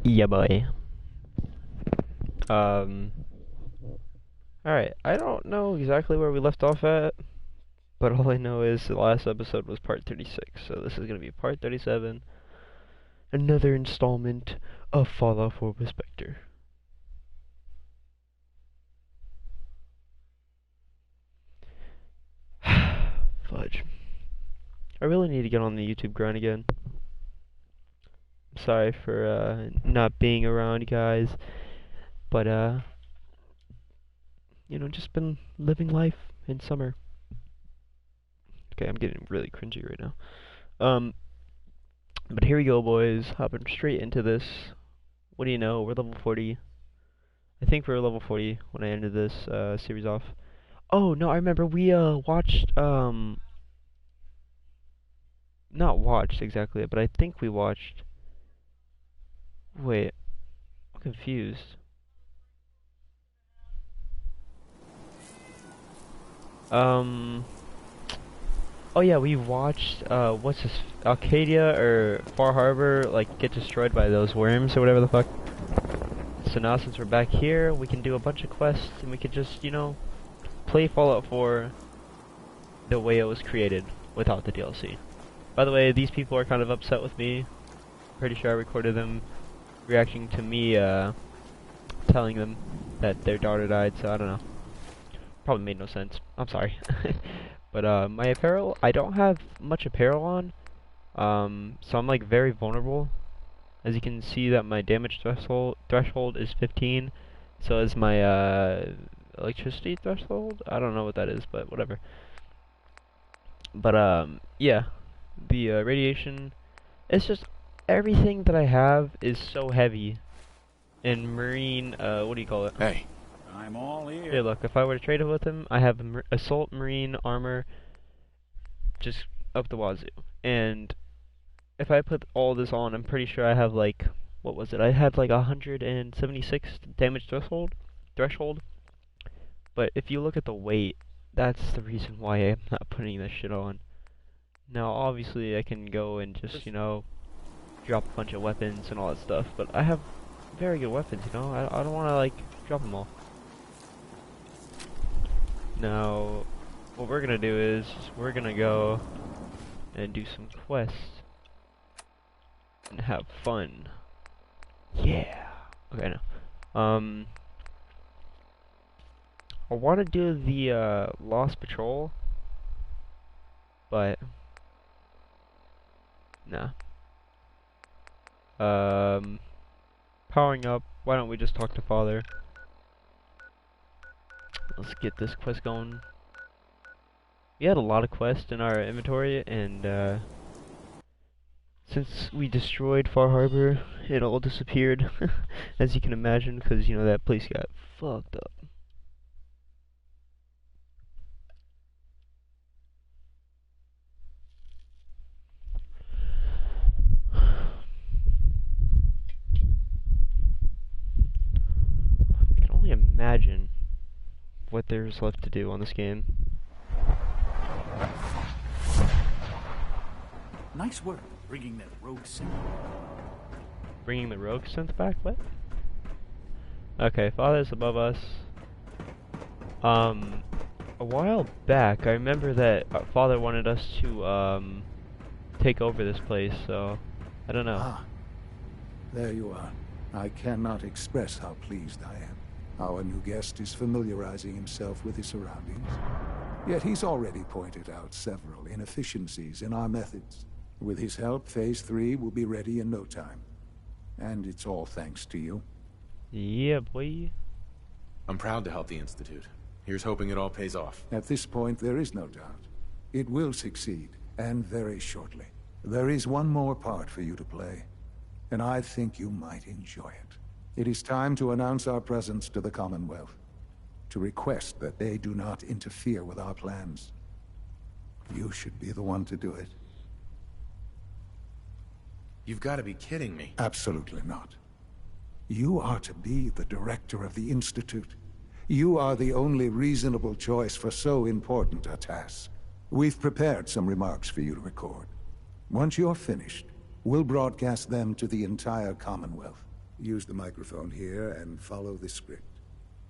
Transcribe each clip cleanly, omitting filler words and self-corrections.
Yeah, boy. Alright, I don't know exactly where we left off at, but all I know is the last episode was part 36, so this is gonna be part 37, another installment of Fallout 4 with Specter. Fudge. I really need to get on the YouTube grind again. Sorry for not being around, guys, but you know, just been living life in summer. Okay, I'm getting really cringy right now. But here we go, boys. Hopping straight into this. What do you know? We're level 40. I think we were level 40 when I ended this series off. Oh, no, I remember we watched, not watched exactly, but I think we watched. Wait, I'm confused. Um, oh yeah, we watched, what's this, Arcadia or Far Harbor, like, get destroyed by those worms or whatever the fuck. So now since we're back here, we can do a bunch of quests and we can just, you know, play Fallout 4 the way it was created without the DLC. By the way, these people are kind of upset with me. Pretty sure I recorded them reacting to me, telling them that their daughter died, so I don't know. Probably made no sense. I'm sorry. But, my apparel, I don't have much apparel on, so I'm, like, very vulnerable. As you can see that my damage threshold is 15, so is my, electricity threshold? I don't know what that is, but whatever. But, yeah. The, radiation, it's just, everything that I have is so heavy. And marine, what do you call it? Hey, I'm all ears. Here, look, if I were to trade it with him, I have assault marine armor just up the wazoo. And if I put all this on, I'm pretty sure I have like, what was it? I had like 176 damage threshold. But if you look at the weight, that's the reason why I'm not putting this shit on. Now, obviously, I can go and just, you know, drop a bunch of weapons and all that stuff, but I have very good weapons, you know? I don't want to, like, drop them all. Now, what we're gonna do is, we're gonna go and do some quests and have fun. Yeah! Okay, no. I want to do the, Lost Patrol, but nah. Powering up. Why don't we just talk to Father? Let's get this quest going. We had a lot of quests in our inventory, and since we destroyed Far Harbor, it all disappeared, as you can imagine, because, you know, that place got fucked up. I can only imagine what there's left to do on this game. Nice work bringing that rogue synth. Bringing the rogue synth back? What? Okay, Father's above us. A while back, I remember that Father wanted us to, take over this place, so I don't know. Ah, there you are. I cannot express how pleased I am. Our new guest is familiarizing himself with his surroundings. Yet he's already pointed out several inefficiencies in our methods. With his help, Phase 3 will be ready in no time. And it's all thanks to you. Yeah, boy. I'm proud to help the Institute. Here's hoping it all pays off. At this point, there is no doubt. It will succeed, and very shortly. There is one more part for you to play, and I think you might enjoy it. It is time to announce our presence to the Commonwealth, to request that they do not interfere with our plans. You should be the one to do it. You've got to be kidding me. Absolutely not. You are to be the director of the Institute. You are the only reasonable choice for so important a task. We've prepared some remarks for you to record. Once you're finished, we'll broadcast them to the entire Commonwealth. Use the microphone here and follow the script.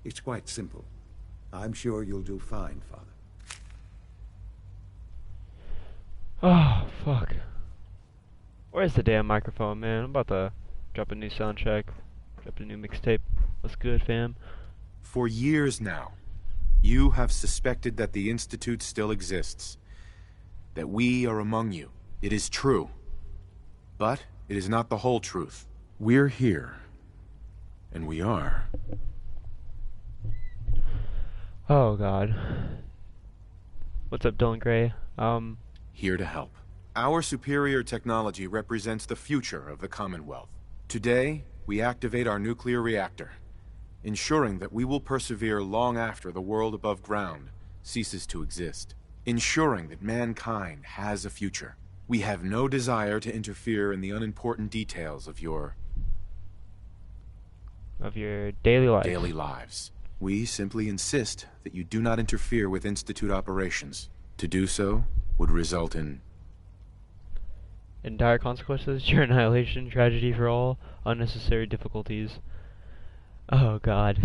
It's quite simple. I'm sure you'll do fine, Father. Oh, fuck. Where's the damn microphone, man? I'm about to drop a new soundtrack, drop a new mixtape. What's good, fam? For years now, you have suspected that the Institute still exists. That we are among you. It is true. But it is not the whole truth. We're here. And we are. Oh, God. What's up, Dylan Gray? Here to help. Our superior technology represents the future of the Commonwealth. Today, we activate our nuclear reactor, ensuring that we will persevere long after the world above ground ceases to exist. Ensuring that mankind has a future. We have no desire to interfere in the unimportant details of your daily life. Daily lives. We simply insist that you do not interfere with Institute operations. To do so would result in dire consequences, your annihilation, tragedy for all, unnecessary difficulties. Oh, God.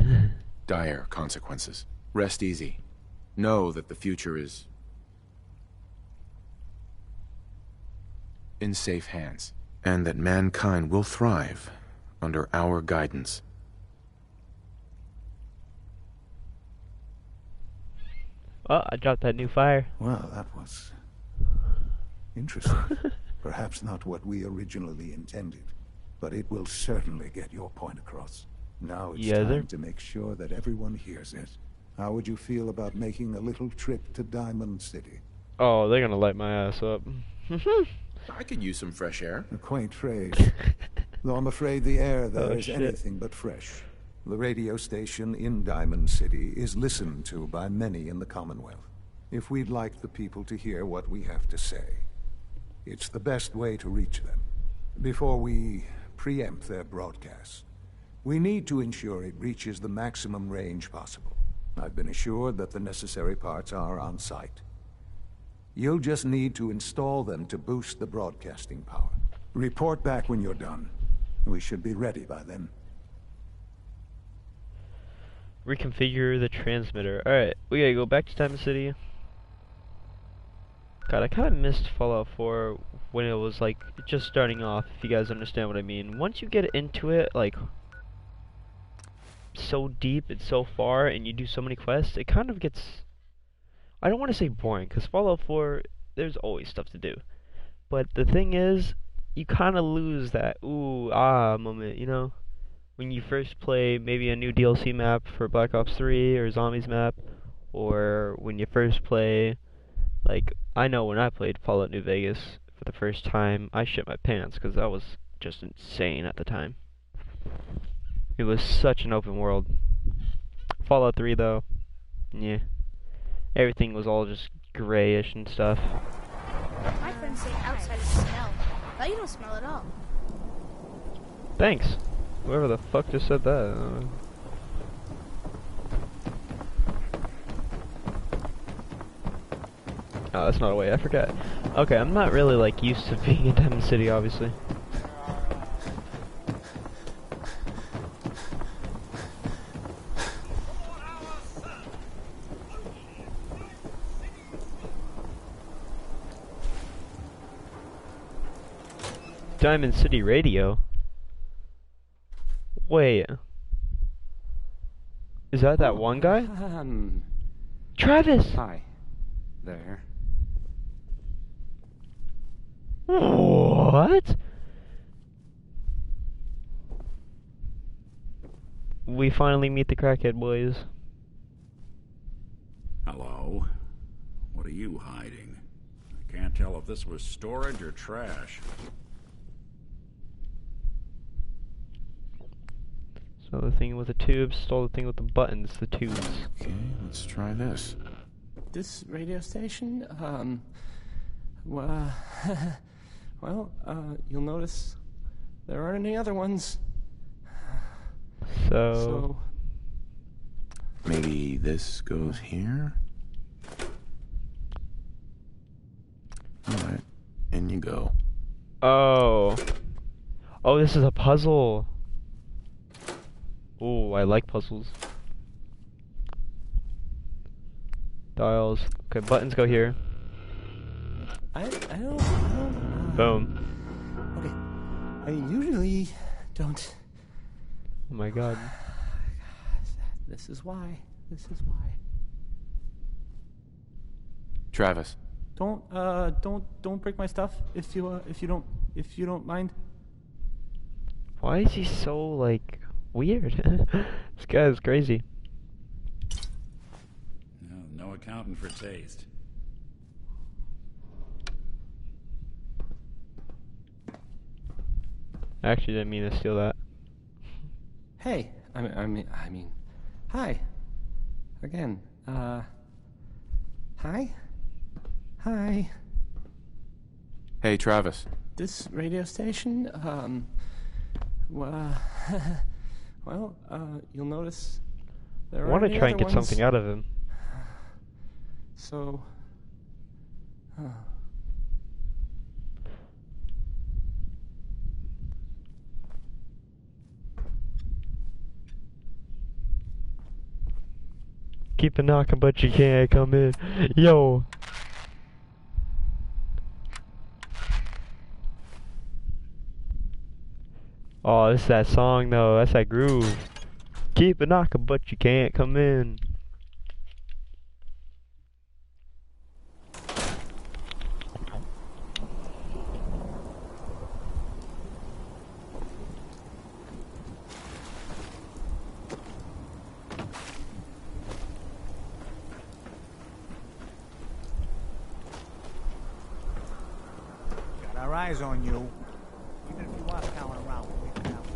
dire consequences. Rest easy. Know that the future is in safe hands, and that mankind will thrive under our guidance. Oh, I dropped that new fire. Well, that was interesting. Perhaps not what we originally intended, but it will certainly get your point across. Now it's time to make sure that everyone hears it. How would you feel about making a little trip to Diamond City? Oh, they're gonna light my ass up. I could use some fresh air. A quaint phrase. Though I'm afraid the air there is anything but fresh. The radio station in Diamond City is listened to by many in the Commonwealth. If we'd like the people to hear what we have to say, it's the best way to reach them. Before we preempt their broadcast, we need to ensure it reaches the maximum range possible. I've been assured that the necessary parts are on site. You'll just need to install them to boost the broadcasting power. Report back when you're done. We should be ready by then. Reconfigure the transmitter. Alright, we gotta go back to Diamond City. God, I kinda missed Fallout 4 when it was like just starting off, if you guys understand what I mean. Once you get into it, like so deep and so far, and you do so many quests, it kind of gets, I don't want to say boring, because Fallout 4, there's always stuff to do. But the thing is, you kind of lose that ooh, ah moment, you know? When you first play maybe a new DLC map for Black Ops 3 or Zombies map, or when you first play, like, I know when I played Fallout New Vegas for the first time, I shit my pants, because that was just insane at the time. It was such an open world. Fallout 3 though, yeah. Everything was all just grayish and stuff. My friends say outside is smell, but you don't smell at all. Thanks. Whoever the fuck just said that. Oh, that's not a way, I forgot. Okay, I'm not really like used to being in Diamond City, obviously. Diamond City Radio? Wait. Is that one guy? Travis! Hi. There. What? We finally meet the crackhead boys. Hello. What are you hiding? I can't tell if this was storage or trash. So the thing with the tubes, stole the thing with the buttons, the tubes. Okay, let's try this. This radio station, well, you'll notice there aren't any other ones. So maybe this goes here? Alright, in you go. oh. Oh, this is a puzzle. Oh, I like puzzles. Dials. Okay, buttons go here. I don't. Boom. Okay. I usually don't. Oh my god. This is why. This is why. Travis. Don't break my stuff if you don't mind. Why is he so, like, weird? This guy is crazy. No accounting for taste. I actually didn't mean to steal that. Hey, I mean, hi. Again, hi? Hi. Hey, Travis. This radio station, well, you'll notice there I are want to any try and other get ones. something out of him. So, Keep a knocking, but you can't come in. Yo. Oh, this is that song though. That's that groove. Keep a knocking, but you can't come in. Got our eyes on you. Even if you are prowling around, we'll leave it out.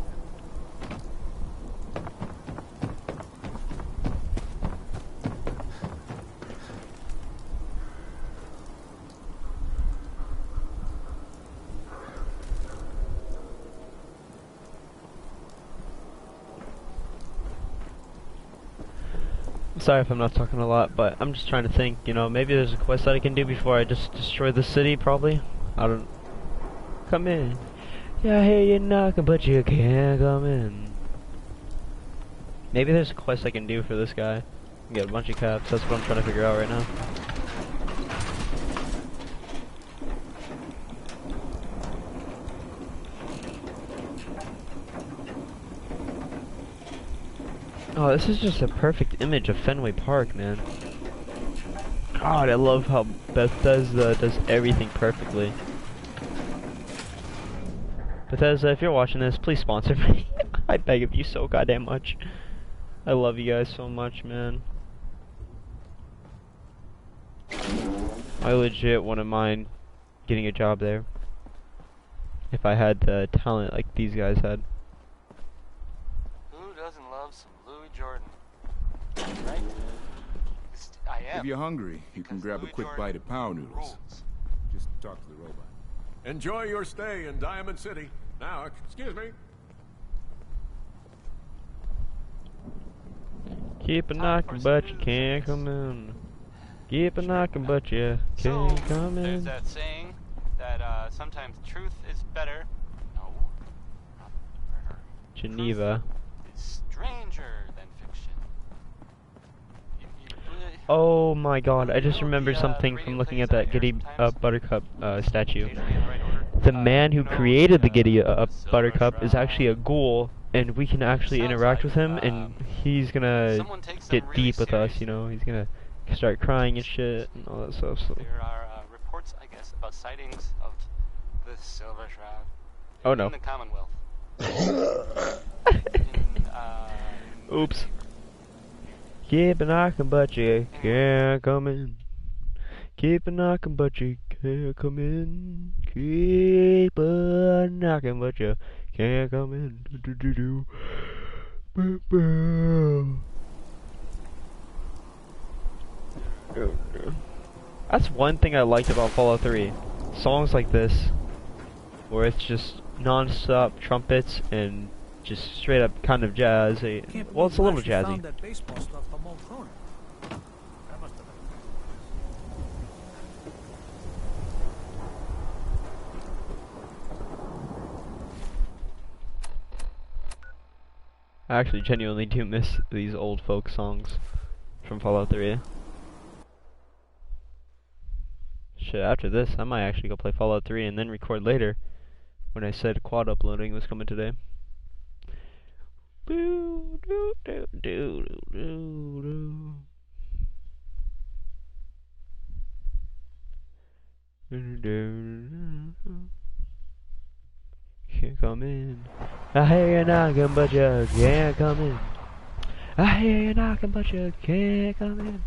Sorry if I'm not talking a lot, but I'm just trying to think, you know, maybe there's a quest that I can do before I just destroy the city, probably. I don't... Come in. Yeah, I hear you knocking, but you can't come in. Maybe there's a quest I can do for this guy. Get a bunch of caps, that's what I'm trying to figure out right now. Oh, this is just a perfect image of Fenway Park, man. God, I love how Bethesda does everything perfectly. Bethesda, if you're watching this, please sponsor me. I beg of you so goddamn much. I love you guys so much, man. I legit wouldn't mind getting a job there. If I had the talent like these guys had. Who doesn't love some Louis Jordan? Right? I am. If you're hungry, you can grab a quick bite of power noodles. Just talk to the robot. Enjoy your stay in Diamond City. Now, excuse me. Keep a knocking, but you can't come in. Keep a knocking, but you can't come There's in. that saying that sometimes truth is better. No. Geneva. Truth is stranger than fiction. Oh my god, I just remembered something from looking at that Giddy Buttercup statue. The man who created the Giddy Buttercup is actually a ghoul, and we can actually interact with him, and he's gonna get deep with us, you know, he's gonna start crying and shit, and all that stuff, so. There are reports, I guess, about sightings of the Silver Shroud Oh no. in the Commonwealth. Oops. Keep a knocking, but you can't come in. Keep a knocking, but you can't come in. Keep a knocking, but you can't come in. Do do do do. That's one thing I liked about Fallout 3. Songs like this, where it's just non-stop trumpets and just straight up kind of jazz. Well, it's a little jazzy. Found that baseball stuff from Old Cronin. That must have been. I actually genuinely do miss these old folk songs from Fallout 3. Shit, after this, I might actually go play Fallout 3 and then record later when I said quad uploading was coming today. Boo, doo, doo, doo, doo, doo. Can't come in. I hear you knocking, but you can't come in. I hear you knocking, but you can't come in.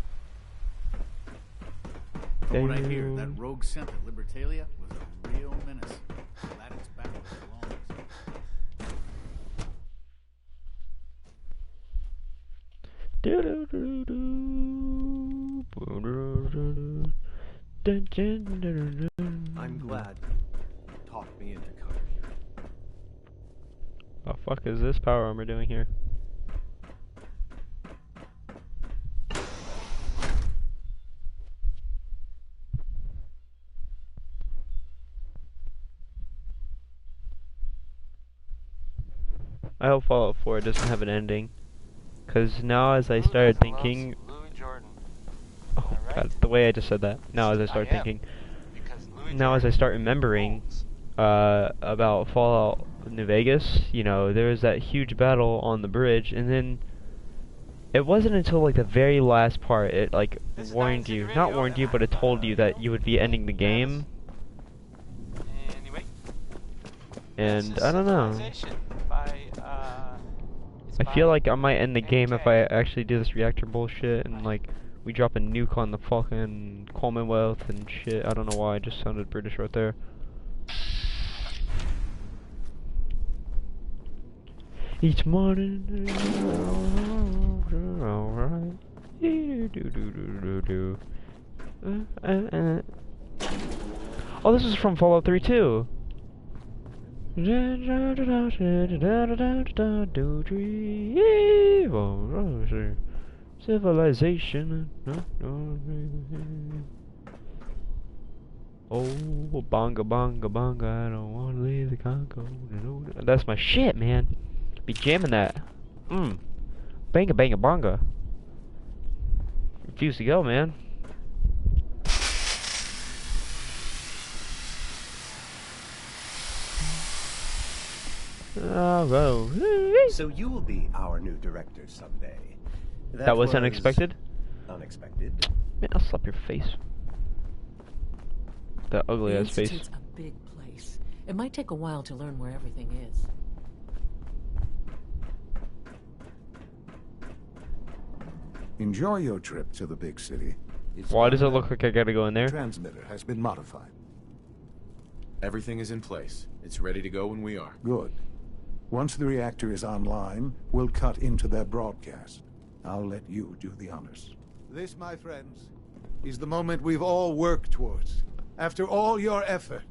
From what I hear, that rogue scent at Libertalia was a real menace. Glad it's back where it belongs. I'm glad you talked me into coming here. What the fuck is this power armor doing here? I hope Fallout 4 doesn't have an ending. Cause now as I started thinking... Oh god, the way I just said that. Now as I start thinking... Now as I start remembering about Fallout New Vegas, you know, there was that huge battle on the bridge, and then it wasn't until like the very last part it like warned you, not warned you, but it told you that you would be ending the game. And I don't know. I feel like I might end the game if I actually do this reactor bullshit and like we drop a nuke on the fucking Commonwealth and shit. I don't know why, I just sounded British right there. Each morning, alright. Oh, this is from Fallout 3 too. Civilization. Oh, bonga bonga bonga, I don't wanna leave the Congo. That's my shit, man. Be jamming that. Banga banga bonga. Refuse to go, man. So you will be our new director someday. That was unexpected? Unexpected. Man, I'll slap your face. That ugly ass face. The Institute's a big place. It might take a while to learn where everything is. Enjoy your trip to the big city. Why does it look like I gotta go in there? The transmitter has been modified. Everything is in place. It's ready to go when we are. Good. Once the reactor is online, we'll cut into their broadcast. I'll let you do the honors. This, my friends, is the moment we've all worked towards. After all your effort,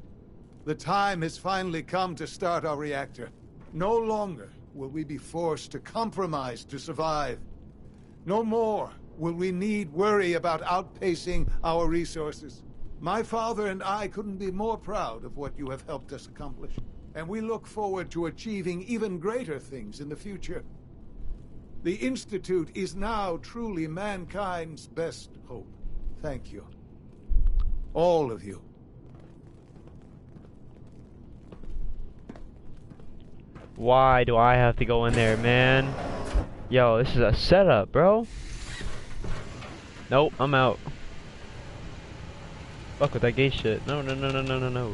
the time has finally come to start our reactor. No longer will we be forced to compromise to survive. No more will we need worry about outpacing our resources. My father and I couldn't be more proud of what you have helped us accomplish. And we look forward to achieving even greater things in the future. The Institute is now truly mankind's best hope. Thank you. All of you. Why do I have to go in there, man? Yo, this is a setup, bro. Nope, I'm out. Fuck with that gay shit. No, no, no, no, no, no, no.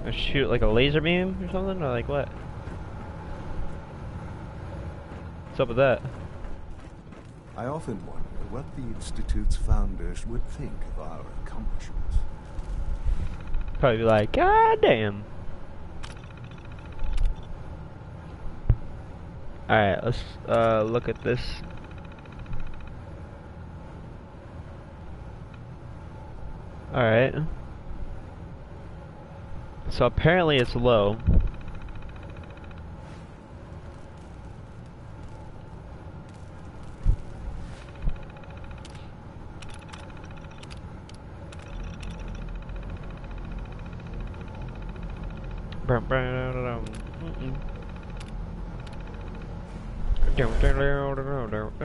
I shoot like a laser beam or something, or like what? What's up with that? I often wonder what the Institute's founders would think of our accomplishments. Probably be like, God damn. Alright, let's look at this. Alright. So apparently it's low.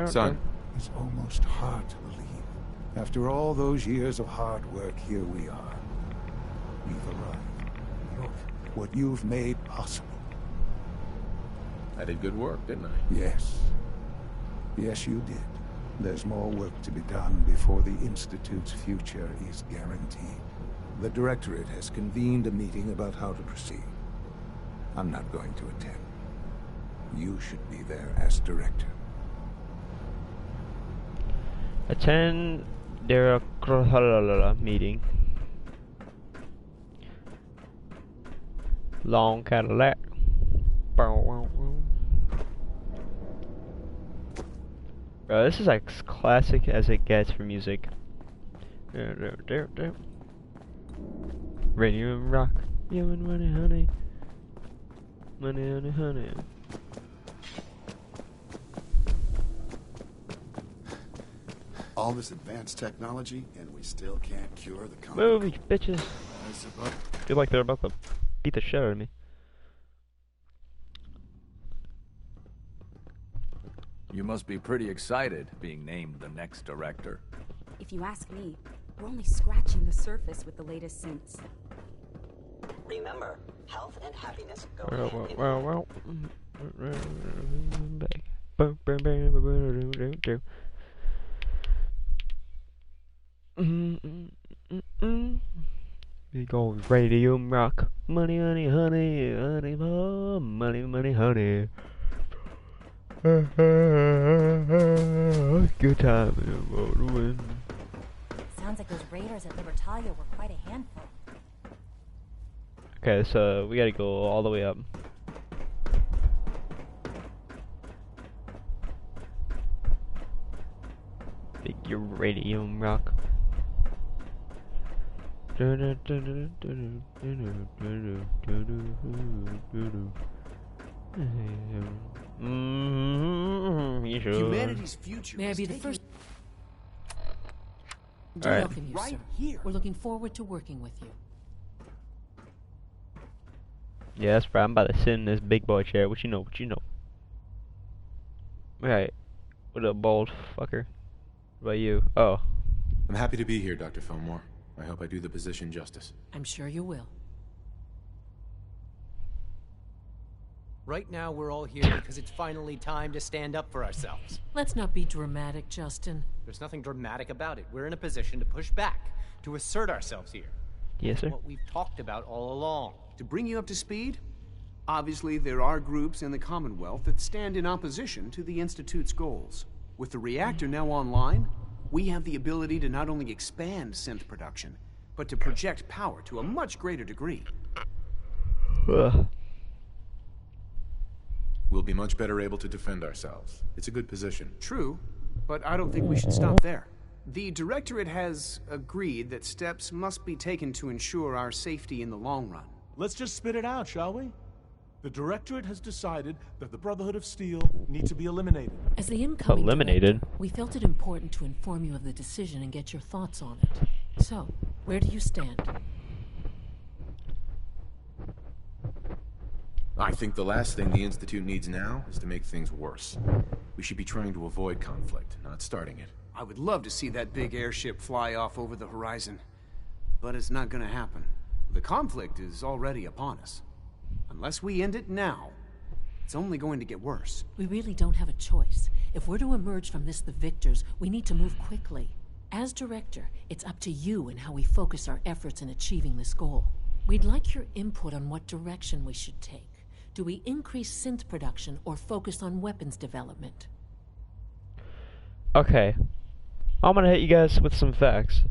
Son. It's almost hard to believe. After all those years of hard work, here we are. We've arrived. Look what you've made possible. I did good work, didn't I? Yes. Yes, you did. There's more work to be done before the Institute's future is guaranteed. The Directorate has convened a meeting about how to proceed. I'm not going to attend. You should be there as Director. Attend their meeting. Long Cadillac. Bro, this is like as classic as it gets for music. Radio and rock. You and money, honey. Money, honey, honey. All this advanced technology, and we still can't cure the common Movie, bitches. I suppose. Feel like they're about to beat the shit out of me. You must be pretty excited being named the next director. If you ask me, we're only scratching the surface with the latest synths. Remember, health and happiness go We go radio rock. Money, honey, honey, honey, money, money, honey. Good time. Sounds like those raiders at Libertalia were quite a handful. Okay, so we gotta go all the way up. Big uranium rock. Humanity's future. May I be the first? To welcome you, sir. We're looking forward to working with you. Yeah, that's right. I'm about to sit in this big boy chair. What you know? What you know? Right. What up, bald fucker? What about you? Oh. I'm happy to be here, Dr. Fillmore. I hope I do the position justice. I'm sure you will. Right now, we're all here because it's finally time to stand up for ourselves. Let's not be dramatic, Justin. There's nothing dramatic about it. We're in a position to push back, to assert ourselves here. Yes, sir. What we've talked about all along. To bring you up to speed, obviously there are groups in the Commonwealth that stand in opposition to the Institute's goals. With the reactor now online, we have the ability to not only expand synth production, but to project power to a much greater degree. We'll be much better able to defend ourselves. It's a good position. True, but I don't think we should stop there. The Directorate has agreed that steps must be taken to ensure our safety in the long run. Let's just spit it out, shall we? The Directorate has decided that the Brotherhood of Steel need to be eliminated. As the incoming eliminated, director, we felt it important to inform you of the decision and get your thoughts on it. So, where do you stand? I think the last thing the Institute needs now is to make things worse. We should be trying to avoid conflict, not starting it. I would love to see that big airship fly off over the horizon, but it's not gonna happen. The conflict is already upon us. Unless we end it now, it's only going to get worse. We really don't have a choice. If we're to emerge from this the victors, we need to move quickly. As director, it's up to you and how we focus our efforts in achieving this goal. We'd like your input on what direction we should take. Do we increase synth production or focus on weapons development? Okay. I'm gonna hit you guys with some facts.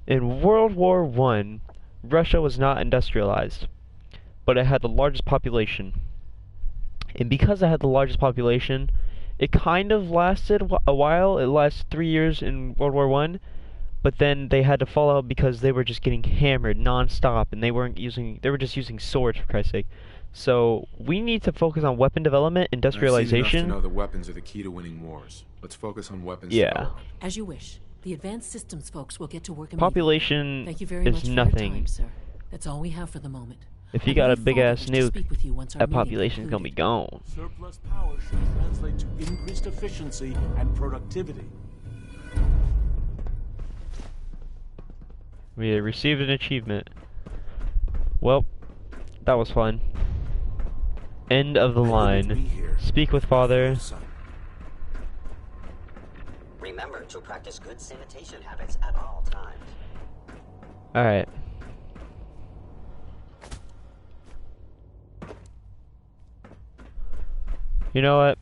In World War I, Russia was not industrialized, but it had the largest population. And because it had the largest population, it kind of lasted a while. It lasted 3 years in World War I, but then they had to fall out because they were just getting hammered non-stop, and they were just using swords, for Christ's sake. So we need to focus on weapon development, industrialization. I've seen enough to know that weapons are the key to winning wars. Let's focus on weapons. Yeah. As you wish. The advanced systems folks will get to work immediately. Population Thank you very is much for nothing. your time, sir. That's all we have for the moment. If you I got a believe big Father ass was to nuke, speak with you once our that meeting population's gonna be concluded. gone. Surplus power should translate to increased efficiency and productivity. We received an achievement. Well, that was fun. End of the line. Speak with Father. Remember to practice good sanitation habits at all times. Alright. You know what?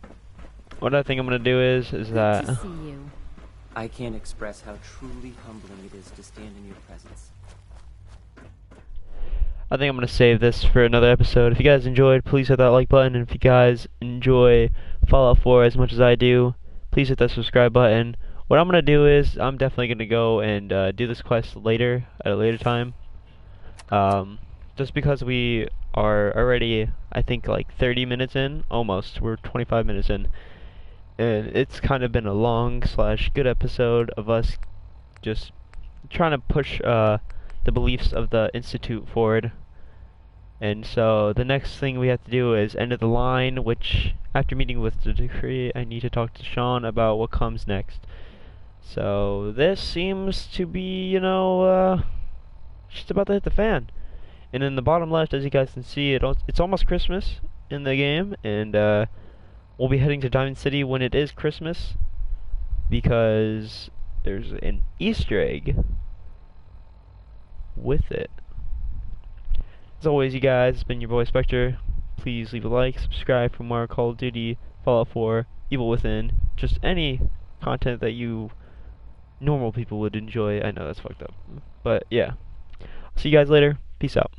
What I think I'm gonna do is that... Good to see you. I can't express how truly humbling it is to stand in your presence. I think I'm gonna save this for another episode. If you guys enjoyed, please hit that like button. And if you guys enjoy Fallout 4 as much as I do, please hit that subscribe button. What I'm gonna do is I'm definitely gonna go and do this quest later at a later time. Just because we are already, I think, like 30 minutes in, almost. We're 25 minutes in, and it's kind of been a long / good episode of us just trying to push the beliefs of the Institute forward. And so the next thing we have to do is end of the line, which after meeting with the decree, I need to talk to Sean about what comes next. So this seems to be, you know, just about to hit the fan. And in the bottom left, as you guys can see, it's almost Christmas in the game, and we'll be heading to Diamond City when it is Christmas, because there's an Easter egg with it. As always, you guys, it's been your boy Specter. Please leave a like, subscribe for more Call of Duty, Fallout 4, Evil Within, just any content that you normal people would enjoy. I know that's fucked up, but yeah. See you guys later. Peace out.